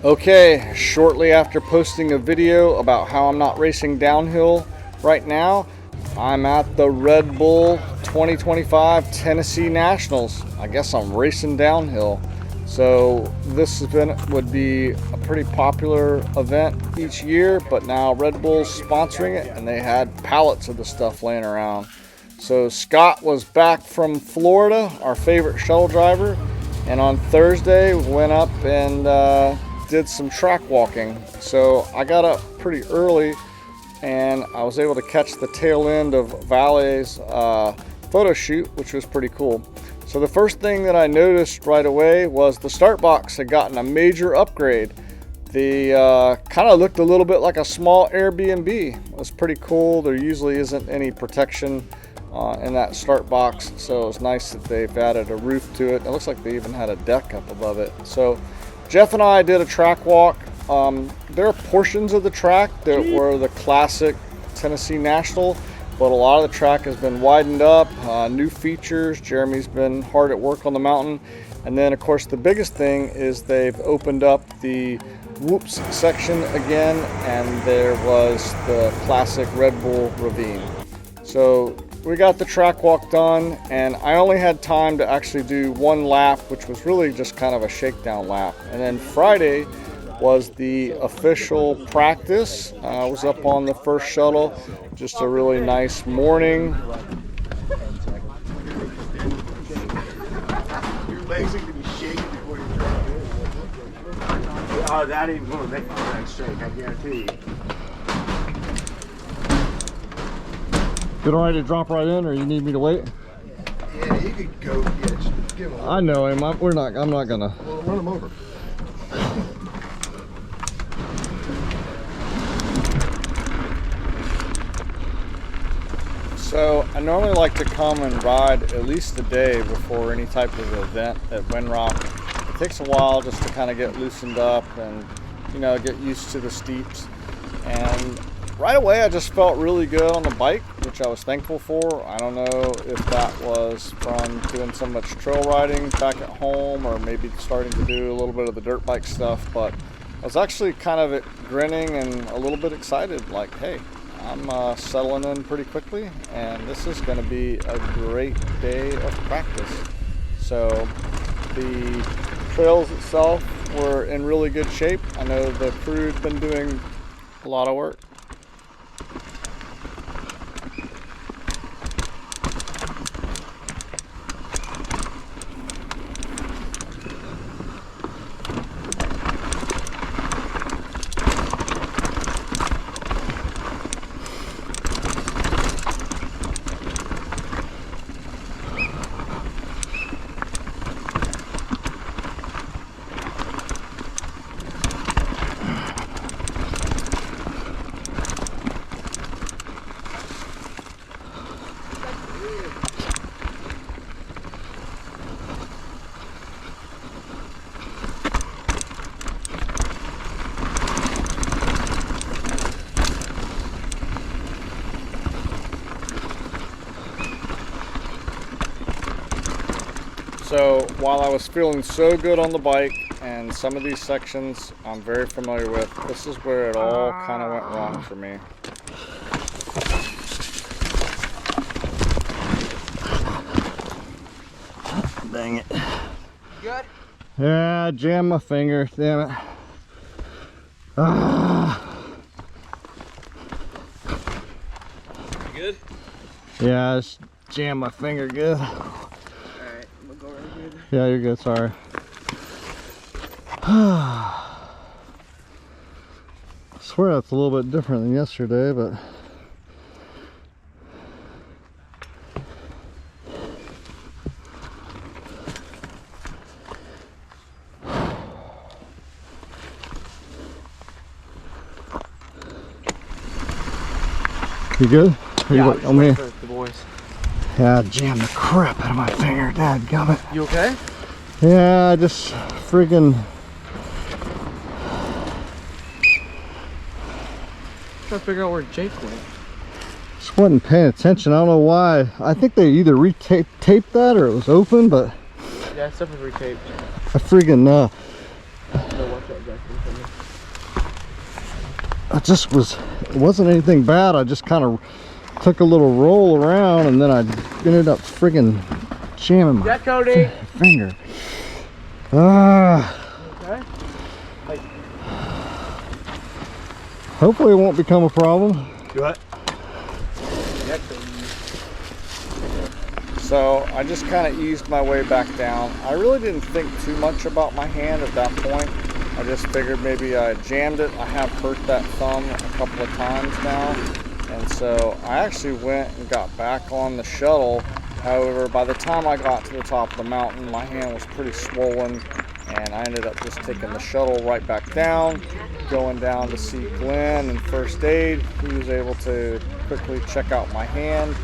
Okay, shortly after posting a video about how I'm not racing downhill right now, I'm at the Red Bull 2025 Tennessee Nationals. I guess I'm racing downhill. So this event would be a pretty popular event each year, but now Red Bull's sponsoring it and they had pallets of the stuff laying around. So Scott was back from Florida, our favorite shuttle driver, and on Thursday went up and did some track walking. So I got up pretty early and I was able to catch the tail end of Vale's photo shoot, which was pretty cool. So the first thing that I noticed right away was the start box had gotten a major upgrade. The kind of looked a little bit like a small Airbnb. It was pretty cool. There usually isn't any protection in that start box, so it was nice that they've added a roof to it. It looks like they even had a deck up above it. So Jeff and I did a track walk. There are portions of the track that were the classic Tennessee National, but a lot of the track has been widened up, new features. Jeremy's been hard at work on the mountain. And then of course the biggest thing is they've opened up the whoops section again, and there was the classic Red Bull ravine. So we got the track walk done, and I only had time to actually do one lap, which was really just kind of a shakedown lap. And then Friday was the official practice. I was up on the first shuttle, just a really nice morning. Your legs are going to be shaking before you drop in. Oh, that ain't going to make my legs shake, I guarantee you. Good, all right to drop right in, or you need me to wait? Yeah, you could go get it. Give him a I know him. I'm not gonna. Well, run him over. So I normally like to come and ride at least a day before any type of event at Windrock. It takes a while just to kind of get loosened up and, you know, get used to the steeps. And right away I just felt really good on the bike, which I was thankful for. I don't know if that was from doing so much trail riding back at home, or maybe starting to do a little bit of the dirt bike stuff, but I was actually kind of grinning and a little bit excited, like, hey, I'm settling in pretty quickly, and this is going to be a great day of practice. So the trails itself were in really good shape. I know the crew's been doing a lot of work. So while I was feeling so good on the bike, and some of these sections I'm very familiar with, this is where it all kind of went wrong for me. Dang it. Good? Yeah, I jammed my finger, damn it. You good? Yeah, I just jammed my finger good. Alright, we'll go right here. Yeah, you're good, sorry. I swear that's a little bit different than yesterday, but you good? Are Yeah, you just on me? for the boys. Yeah, I jammed the crap out of my finger, dadgummit. You okay? Yeah, I just freaking. Trying to figure out where Jake went. Just wasn't paying attention. I don't know why. I think they either retaped that or it was open, but Yeah, it's definitely retaped. I freaking No, watch out, Jack. it wasn't anything bad. I just kind of took a little roll around and then I ended up friggin' jamming my finger. Okay. Hopefully it won't become a problem. What? So I just kind of eased my way back down. I really didn't think too much about my hand at that point. I just figured maybe I jammed it. I have hurt that thumb a couple of times now. And so I actually went and got back on the shuttle. However, by the time I got to the top of the mountain, my hand was pretty swollen. And I ended up just taking the shuttle right back down, going down to see Glenn in first aid. He was able to quickly check out my hand.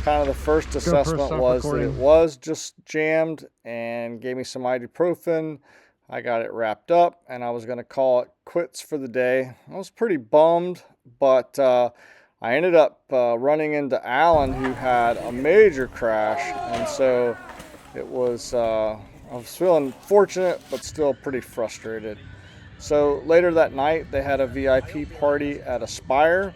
Kind of the first assessment was that it was just jammed and gave me some ibuprofen. I got it wrapped up and I was going to call it quits for the day. I was pretty bummed, but I ended up running into Alan, who had a major crash, and so it was I was feeling fortunate but still pretty frustrated. So later that night they had a VIP party at Aspire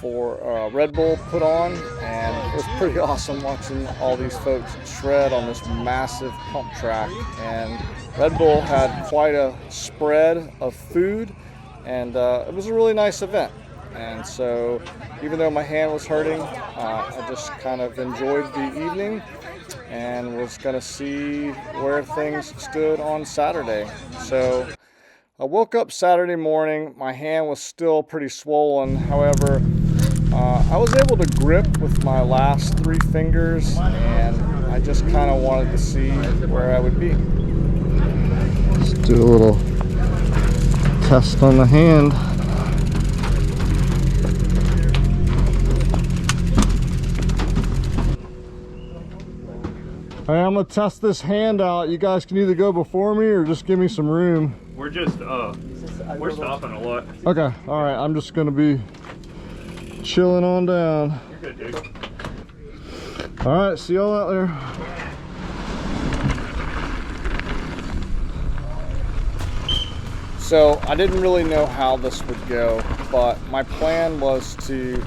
for Red Bull put on, and it was pretty awesome watching all these folks shred on this massive pump track. And Red Bull had quite a spread of food, and it was a really nice event. And so even though my hand was hurting, I just kind of enjoyed the evening and was going to see where things stood on Saturday. So I woke up Saturday morning, my hand was still pretty swollen. However, I was able to grip with my last 3 fingers, and I just kind of wanted to see where I would be. Let's do a little test on the hand. All right, I'm gonna test this hand out. You guys can either go before me or just give me some room. We're just we're stopping a lot. Okay, all right, I'm just gonna be chilling on down. You're good, dude. All right, see y'all out there. So I didn't really know how this would go, but my plan was to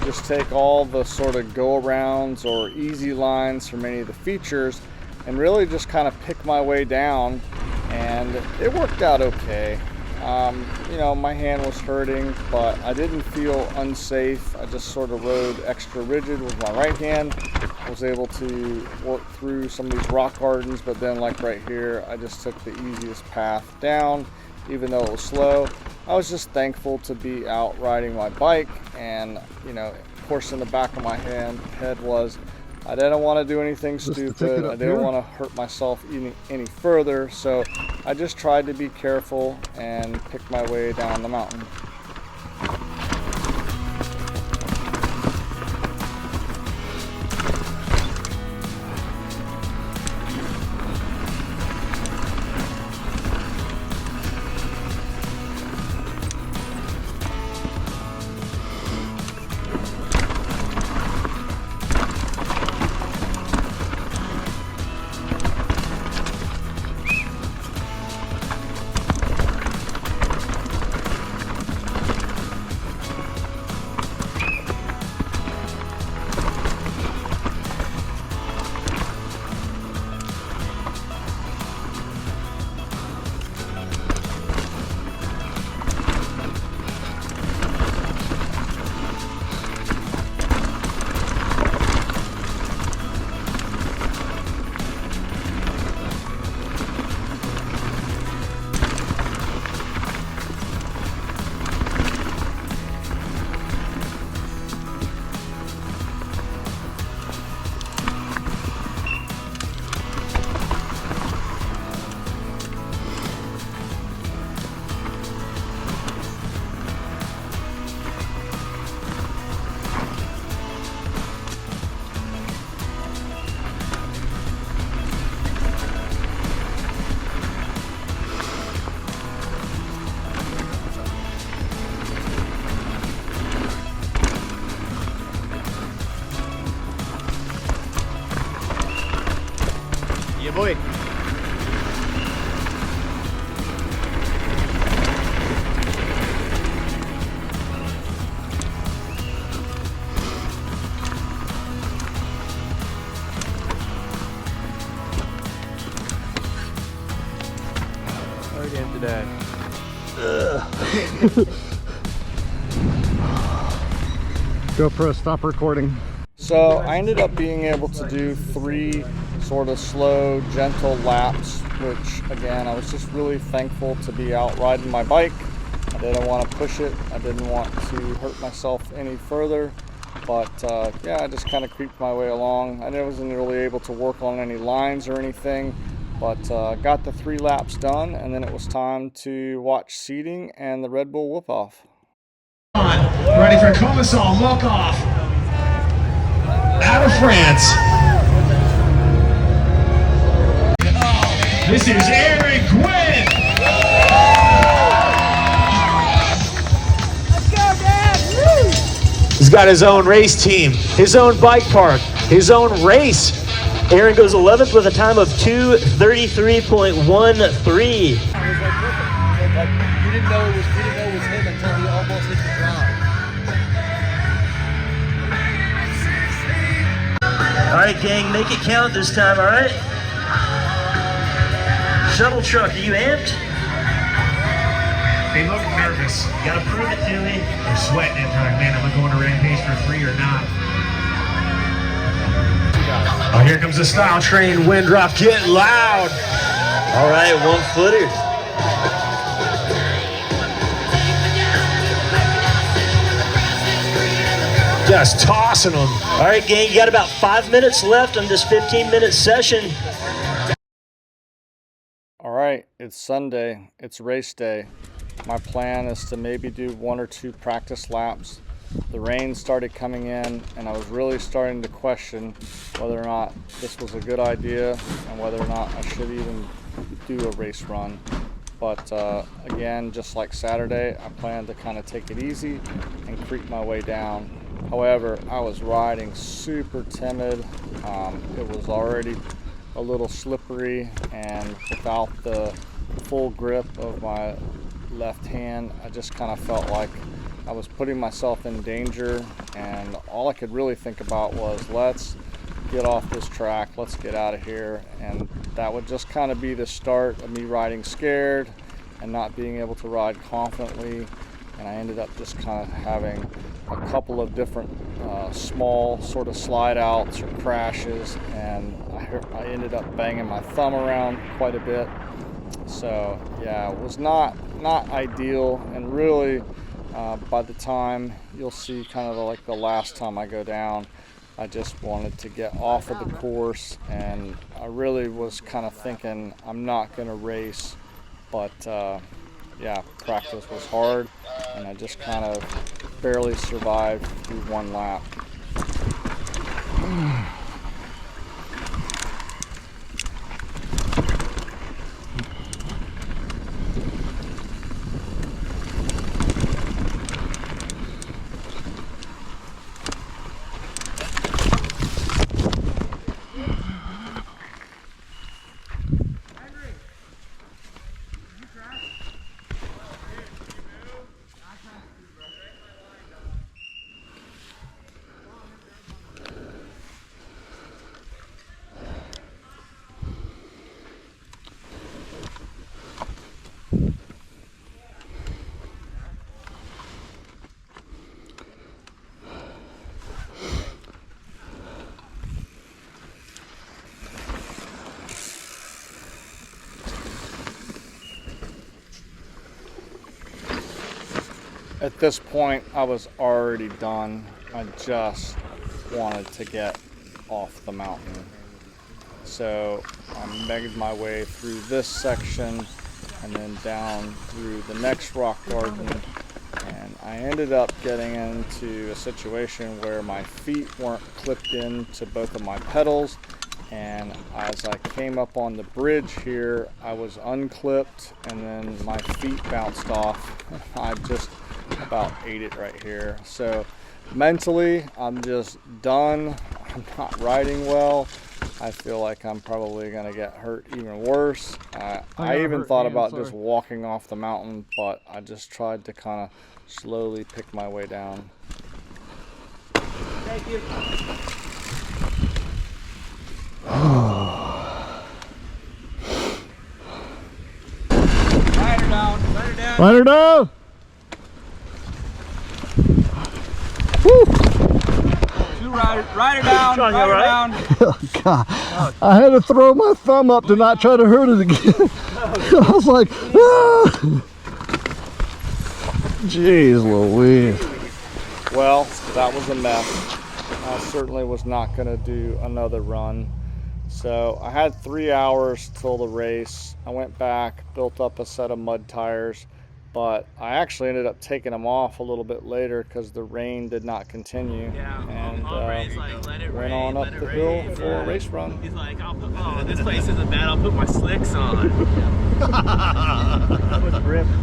just take all the sort of go-arounds or easy lines from any of the features and really just kind of pick my way down, and it worked out okay. You know, my hand was hurting, but I didn't feel unsafe. I just sort of rode extra rigid with my right hand. I was able to work through some of these rock gardens, but then like right here, I just took the easiest path down, even though it was slow. I was just thankful to be out riding my bike, and you know, of course in the back of my head was I didn't want to do anything stupid. I didn't want to hurt myself any further, so I just tried to be careful and pick my way down the mountain. Already end today. GoPro, stop recording. So I ended up being able to do 3 sort of slow, gentle laps, which again, I was just really thankful to be out riding my bike. I didn't want to push it. I didn't want to hurt myself any further. But yeah, I just kind of creeped my way along. I wasn't really able to work on any lines or anything, but got the 3 laps done, and then it was time to watch seating and the Red Bull whoop-off. Ready for Comasol walk-off out of France. This is Eric Gwynn. Let's go, Dad! Woo! He's got his own race team, his own bike park, his own race. Aaron goes 11th with a time of 2:33.13. You didn't know it was him until he almost hit the ground. All right, gang, make it count this time, all right? Shuttle truck, are you amped? They look nervous. You gotta prove it to me. They're sweating at time, man. Am I going to Rampage for 3 or not? Oh, here comes the style train, Windrock. Get loud. All right, 1-footer. Just tossing them. All right, gang, you got about 5 minutes left on this 15-minute session. All right, it's Sunday. It's race day. My plan is to maybe do 1 or 2 practice laps. The rain started coming in, and I was really starting to question whether or not this was a good idea and whether or not I should even do a race run. But again, just like Saturday, I plan to kind of take it easy and creep my way down. However, I was riding super timid. It was already a little slippery, and without the full grip of my left hand, I just kind of felt like I was putting myself in danger, and all I could really think about was, let's get off this track, let's get out of here. And that would just kind of be the start of me riding scared and not being able to ride confidently. And I ended up just kind of having a couple of different small sort of slide outs or crashes, and I ended up banging my thumb around quite a bit. So yeah, it was not ideal, and really by the time you'll see kind of like the last time I go down, I just wanted to get off of the course, and I really was kind of thinking I'm not going to race, but yeah, practice was hard, and I just kind of barely survived through 1 lap. At this point, I was already done. I just wanted to get off the mountain. So I made my way through this section and then down through the next rock garden. And I ended up getting into a situation where my feet weren't clipped into both of my pedals. And as I came up on the bridge here, I was unclipped, and then my feet bounced off. I just about ate it right here. So mentally, I'm just done. I'm not riding well. I feel like I'm probably going to get hurt even worse. I even thought about just walking off the mountain, but I just tried to kind of slowly pick my way down. Thank you. Let her down. Ride her down. Sean, you Ride her alright? down. Oh, God. I had to throw my thumb up to not try to hurt it again. I was like, ah! Jeez Louise. Well, that was a mess. I certainly was not going to do another run. So I had 3 hours till the race. I went back, built up a set of mud tires, but I actually ended up taking them off a little bit later because the rain did not continue. Yeah, And Aubrey's like, let it went rain, on up let it the rain. hill for a race run. He's like, oh, this place isn't bad. I'll put my slicks on.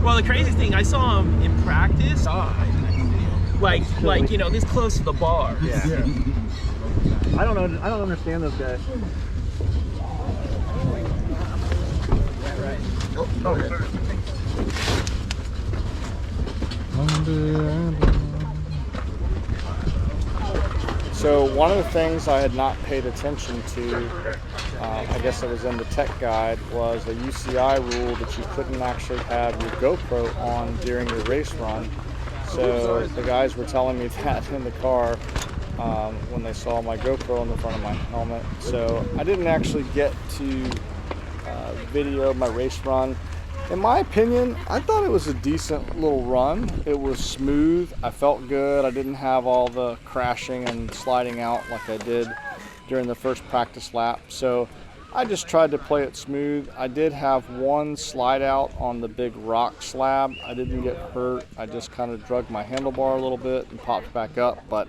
Well, the craziest thing, I saw him in practice. Like you know, this close to the bar. Yeah. I don't know. I don't understand those guys. So one of the things I had not paid attention to, I guess it was in the tech guide, was a UCI rule that you couldn't actually have your GoPro on during your race run. So the guys were telling me that in the car when they saw my GoPro in the front of my helmet. So I didn't actually get to video my race run. In my opinion, I thought it was a decent little run. It was smooth. I felt good. I didn't have all the crashing and sliding out like I did during the first practice lap. So I just tried to play it smooth. I did have one slide out on the big rock slab. I didn't get hurt. I just kind of drugged my handlebar a little bit and popped back up. But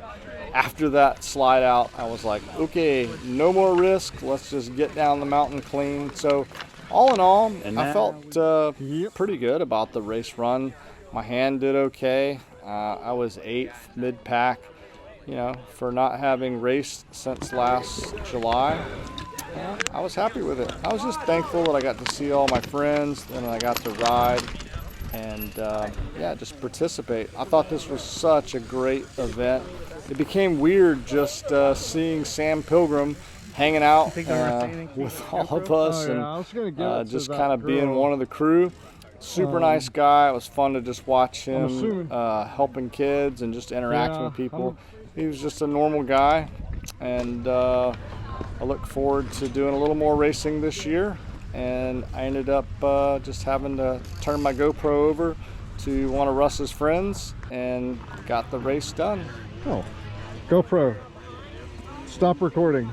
after that slide out, I was like, okay, no more risk. Let's just get down the mountain clean. So all in all, I felt pretty good about the race run. My hand did okay. I was 8th mid-pack, you know, for not having raced since last July. I was happy with it. I was just thankful that I got to see all my friends and I got to ride and yeah, just participate. I thought this was such a great event. It became weird just seeing Sam Pilgrim hanging out with all of us and just kind of being one of the crew. Super nice guy. It was fun to just watch him helping kids and just interacting with people. He was just a normal guy, and I look forward to doing a little more racing this year. And I ended up just having to turn my GoPro over to one of Russ's friends and got the race done. Oh, GoPro, stop recording.